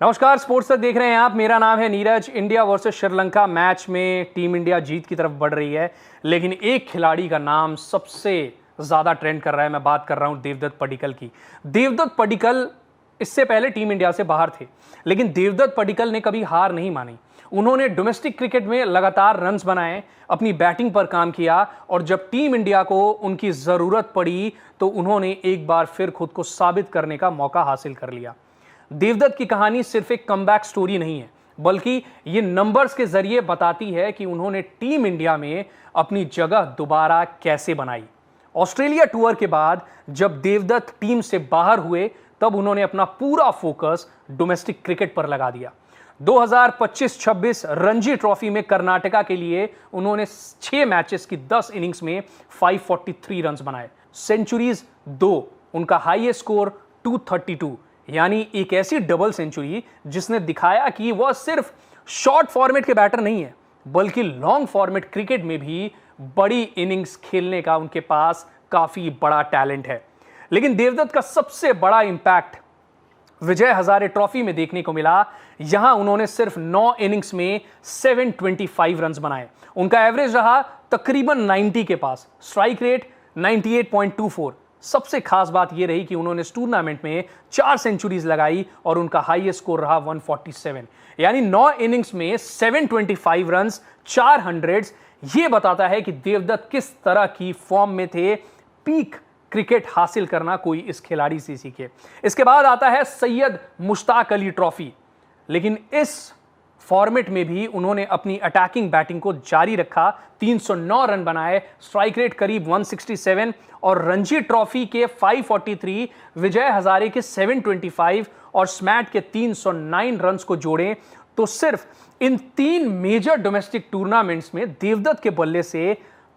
नमस्कार, स्पोर्ट्स तक देख रहे हैं आप। मेरा नाम है Neeraj. India versus Sri Lanka match में टीम इंडिया जीत की तरफ बढ़ रही है, लेकिन एक खिलाड़ी का नाम सबसे ज्यादा ट्रेंड कर रहा है। मैं बात कर रहा हूं देवदत्त पडिक्कल की। देवदत्त पडिक्कल इससे पहले टीम इंडिया से बाहर थे, लेकिन देवदत्त पडिक्कल ने कभी हार नहीं मानी। उन्होंने डोमेस्टिक क्रिकेट में लगातार रन्स बनाए, अपनी बैटिंग पर काम किया, और जब टीम इंडिया को उनकी जरूरत पड़ी तो उन्होंने एक बार फिर खुद को साबित करने का मौका हासिल कर लिया। देवदत्त की कहानी सिर्फ एक कमबैक स्टोरी नहीं है, बल्कि ये नंबर्स के जरिए बताती है कि उन्होंने टीम इंडिया में अपनी जगह दोबारा कैसे बनाई। ऑस्ट्रेलिया टूर के बाद जब देवदत्त टीम से बाहर हुए, तब उन्होंने अपना पूरा फोकस डोमेस्टिक क्रिकेट पर लगा दिया। 2025-26 रणजी ट्रॉफी में कर्नाटका के लिए उन्होंने 6 मैचेस की 10 इनिंग्स में 543 रन्स बनाए, सेंचुरीज 2, उनका हाईएस्ट स्कोर 232, यानी एक ऐसी डबल सेंचुरी जिसने दिखाया कि वह सिर्फ शॉर्ट फॉर्मेट के बैटर नहीं है, बल्कि लॉन्ग फॉर्मेट क्रिकेट में भी बड़ी इनिंग्स खेलने का उनके पास काफी बड़ा टैलेंट है। लेकिन देवदत्त का सबसे बड़ा इंपैक्ट विजय हजारे ट्रॉफी में देखने को मिला। यहां उन्होंने सिर्फ 9 इनिंग्स में 725 रन्स बनाए। उनका एवरेज रहा तकरीबन 90 के पास, स्ट्राइक रेट 98.24। सबसे खास बात यह रही कि उन्होंने इस टूर्नामेंट में 4 सेंचुरीज लगाई और उनका हाईएस्ट स्कोर रहा 147, यानी 9 इनिंग्स में 725 रन्स, 4 हंड्रेड्स। यह बताता है कि देवदत्त किस तरह की फॉर्म में थे। पीक क्रिकेट हासिल करना कोई इस खिलाड़ी से सीखे। इसके बाद आता है सैयद मुश्ताक अली ट्रॉफी, लेकिन इस फॉर्मेट में भी उन्होंने अपनी अटैकिंग बैटिंग को जारी रखा। 309 रन बनाए, स्ट्राइक रेट करीब 167, और रणजी ट्रॉफी के 543, विजय हजारे के 725 और स्मैट के 309 रन्स को जोड़ें तो सिर्फ इन 3 मेजर डोमेस्टिक टूर्नामेंट्स में देवदत्त के बल्ले से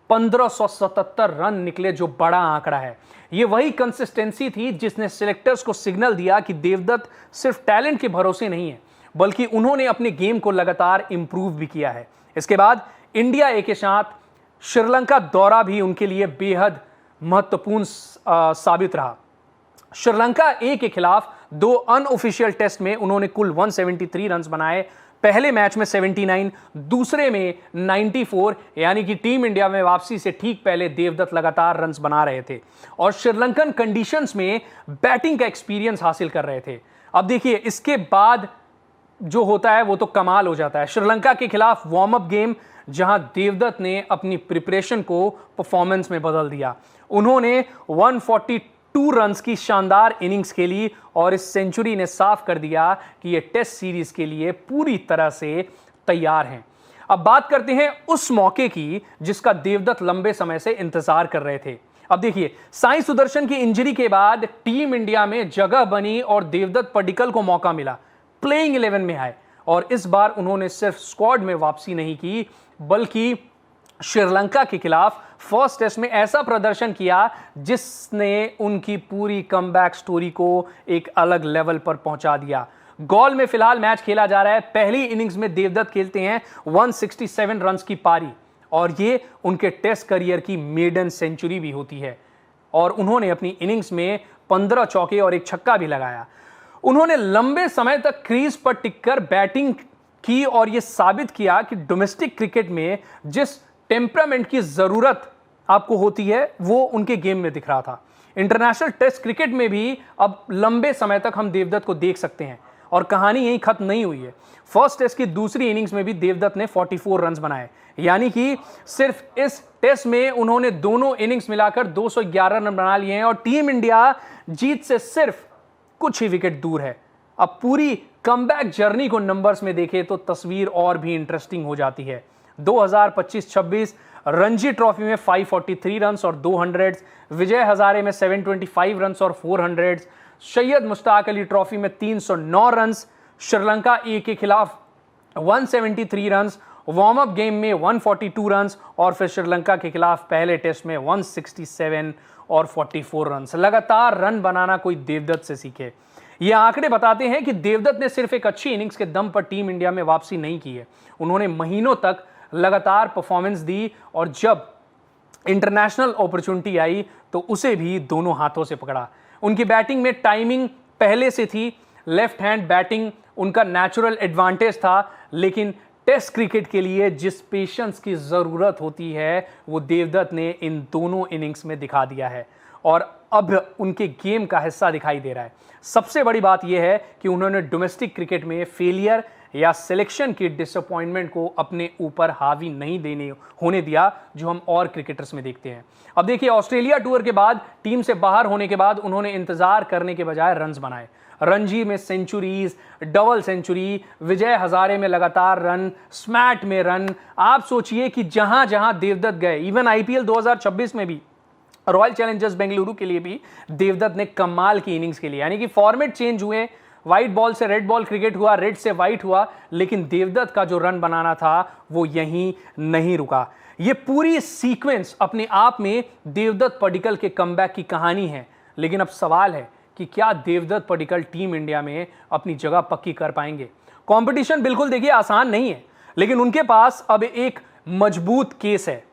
1577 रन निकले, जो बड़ा आंकड़ा है। यह वही कंसिस्टेंसी थी जिसने सिलेक्टर्स को सिग्नल दिया कि देवदत्त सिर्फ टैलेंट के भरोसे नहीं है, बल्कि उन्होंने अपने गेम को लगातार इंप्रूव भी किया है। इसके बाद इंडिया ए के साथ श्रीलंका दौरा भी उनके लिए बेहद महत्वपूर्ण साबित रहा। श्रीलंका ए के खिलाफ 2 अनऑफिशियल टेस्ट में उन्होंने कुल 173 रन्स बनाए। पहले मैच में 79, दूसरे में 94, यानी कि टीम इंडिया में वापसी से ठीक पहले देवदत्त लगातार रन्स बना रहे थे और श्रीलंकन कंडीशंस में बैटिंग का एक्सपीरियंस हासिल कर रहे थे। अब देखिए, इसके बाद जो होता है वो तो कमाल हो जाता है। श्रीलंका के खिलाफ वार्म अप गेम, जहां देवदत्त ने अपनी प्रिपरेशन को परफॉर्मेंस में बदल दिया। उन्होंने 142 रन्स की शानदार इनिंग्स खेली और इस सेंचुरी ने साफ कर दिया कि ये टेस्ट सीरीज के लिए पूरी तरह से तैयार हैं। अब बात करते हैं उस मौके की जिसका देवदत्त लंबे समय से इंतजार कर रहे थे। अब देखिए, साई सुदर्शन की इंजरी के बाद टीम इंडिया में जगह बनी और देवदत्त पडिक्कल को मौका मिला, प्लेइंग 11 में आए, और इस बार उन्होंने सिर्फ स्क्वाड में वापसी नहीं की, बल्कि श्रीलंका के खिलाफ फर्स्ट टेस्ट में ऐसा प्रदर्शन किया जिसने उनकी पूरी कमबैक स्टोरी को एक अलग लेवल पर पहुंचा दिया। गॉल में फिलहाल मैच खेला जा रहा है। पहली इनिंग्स में देवदत्त खेलते हैं 167 रन्स की पारी, और ये उनके टेस्ट करियर की मेडन सेंचुरी भी होती है। और उन्होंने अपनी इनिंग्स में 15 चौके और 1 छक्का भी लगाया। उन्होंने लंबे समय तक क्रीज पर टिककर बैटिंग की और यह साबित किया कि डोमेस्टिक क्रिकेट में जिस टेम्परामेंट की जरूरत आपको होती है वो उनके गेम में दिख रहा था। इंटरनेशनल टेस्ट क्रिकेट में भी अब लंबे समय तक हम देवदत्त को देख सकते हैं, और कहानी यही खत्म नहीं हुई है। फर्स्ट टेस्ट की दूसरी इनिंग्स में भी देवदत्त ने 44 रन्स बनाए, यानी कि सिर्फ इस टेस्ट में उन्होंने दोनों इनिंग्स मिलाकर 211 रन बना लिए हैं, और टीम इंडिया जीत से सिर्फ कुछ ही विकेट दूर है। अब पूरी कमबैक जर्नी को नंबर्स में देखें तो तस्वीर और भी इंटरेस्टिंग हो जाती है। 2025-26 रणजी ट्रॉफी में 543 रन्स और 2 हंड्रेड्स, विजय हजारे में 725 रन्स और 4 हंड्रेड्स, सैयद मुश्ताक अली ट्रॉफी में 309 रन्स, श्रीलंका ए के खिलाफ 173 रन्स, वार्म अप गेम में 142 रन्स, और फिर श्रीलंका के खिलाफ पहले टेस्ट में 167 और 44 रन्स। लगातार रन बनाना कोई देवदत्त से सीखे। ये आंकड़े बताते हैं कि देवदत्त ने सिर्फ एक अच्छी इनिंग्स के दम पर टीम इंडिया में वापसी नहीं की है, उन्होंने महीनों तक लगातार परफॉर्मेंस दी, और जब इंटरनेशनल अपॉर्चुनिटी आई तो उसे भी दोनों हाथों से पकड़ा। उनकी बैटिंग में टाइमिंग पहले से थी, लेफ्ट हैंड बैटिंग उनका नेचुरल एडवांटेज था, लेकिन टेस्ट क्रिकेट के लिए जिस पेशेंस की ज़रूरत होती है वो देवदत्त ने इन दोनों इनिंग्स में दिखा दिया है और अब उनके गेम का हिस्सा दिखाई दे रहा है। सबसे बड़ी बात यह है कि उन्होंने डोमेस्टिक क्रिकेट में फेलियर या सिलेक्शन की डिसअपॉइंटमेंट को अपने ऊपर हावी नहीं होने दिया, जो हम और क्रिकेटर्स में देखते हैं। अब देखिए, ऑस्ट्रेलिया टूर के बाद टीम से बाहर होने के बाद उन्होंने इंतजार करने के बजाय रन्स बनाए। रणजी में centuries, double century, Vijay Hazare में लगातार रन, स्मैट में रन। आप सोचिए कि जहां जहां देवदत्त गए, इवन आईपीएल 2026 में भी, रॉयल चैलेंजर्स बेंगलुरु के लिए भी देवदत्त ने कमाल की इनिंग्स के लिए, यानी कि फॉर्मेट चेंज हुए, व्हाइट बॉल से रेड बॉल क्रिकेट हुआ, रेड से व्हाइट हुआ, लेकिन देवदत्त का जो रन बनाना था वो यहीं नहीं रुका। ये पूरी सीक्वेंस अपने आप में देवदत्त पडिक्कल के कमबैक की कहानी है। लेकिन अब सवाल है कि क्या देवदत्त पडिक्कल टीम इंडिया में अपनी जगह पक्की कर पाएंगे? कंपटीशन बिल्कुल देखिए आसान नहीं है, लेकिन उनके पास अब एक मजबूत केस है।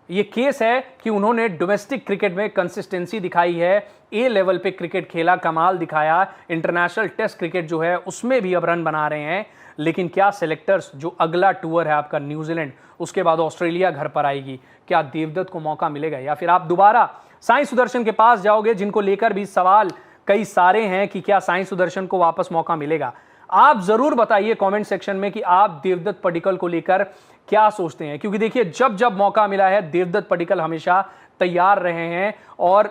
ये केस है कि उन्होंने डोमेस्टिक क्रिकेट में कंसिस्टेंसी दिखाई है, ए लेवल पे क्रिकेट खेला, कमाल दिखाया, इंटरनेशनल टेस्ट क्रिकेट जो है उसमें भी अब रन बना रहे हैं। लेकिन क्या सेलेक्टर्स, जो अगला टूर है आपका न्यूजीलैंड, उसके बाद ऑस्ट्रेलिया घर पर आएगी, क्या देवदत्त को मौका मिलेगा या फिर आप दोबारा साई सुदर्शन के पास जाओगे, जिनको लेकर भी सवाल कई सारे हैं कि क्या साई सुदर्शन को वापस मौका मिलेगा? आप जरूर बताइए कमेंट सेक्शन में कि आप देवदत्त पडिक्कल को लेकर क्या सोचते हैं, क्योंकि देखिए जब जब मौका मिला है देवदत्त पडिक्कल हमेशा तैयार रहे हैं। और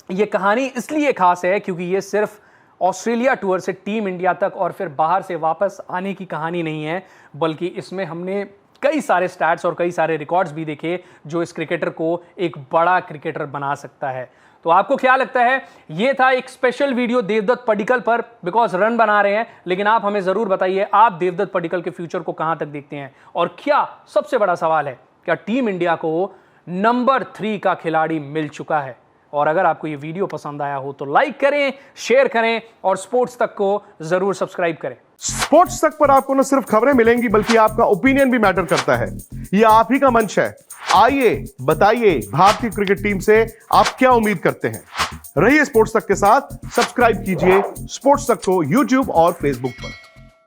यह कहानी इसलिए खास है क्योंकि यह सिर्फ ऑस्ट्रेलिया टूर से टीम इंडिया तक और फिर बाहर से वापस आने की कहानी नहीं है, बल्कि इसमें हमने कई सारे स्टैट्स और कई सारे रिकॉर्ड्स भी देखे जो इस क्रिकेटर को एक बड़ा क्रिकेटर बना सकता है। तो आपको क्या लगता है? ये था एक स्पेशल वीडियो देवदत्त पडिक्कल पर, बिकॉज रन बना रहे हैं, लेकिन आप हमें जरूर बताइए आप देवदत्त पडिक्कल के फ्यूचर को कहां तक देखते हैं। और क्या सबसे बड़ा सवाल है, क्या टीम इंडिया को नंबर 3 का खिलाड़ी मिल चुका है? और अगर आपको ये वीडियो पसंद आया हो तो लाइक करें, शेयर करें और स्पोर्ट्स तक को जरूर सब्सक्राइब करें। स्पोर्ट्स तक पर आपको न सिर्फ खबरें मिलेंगी बल्कि आपका ओपिनियन भी मैटर करता है। ये आप ही का मंच है। आइए बताइए, भारतीय क्रिकेट टीम से आप क्या उम्मीद करते हैं? रहिए स्पोर्ट्स तक के साथ, सब्सक्राइब कीजिए स्पोर्ट्स तक को यूट्यूब और फेसबुक पर।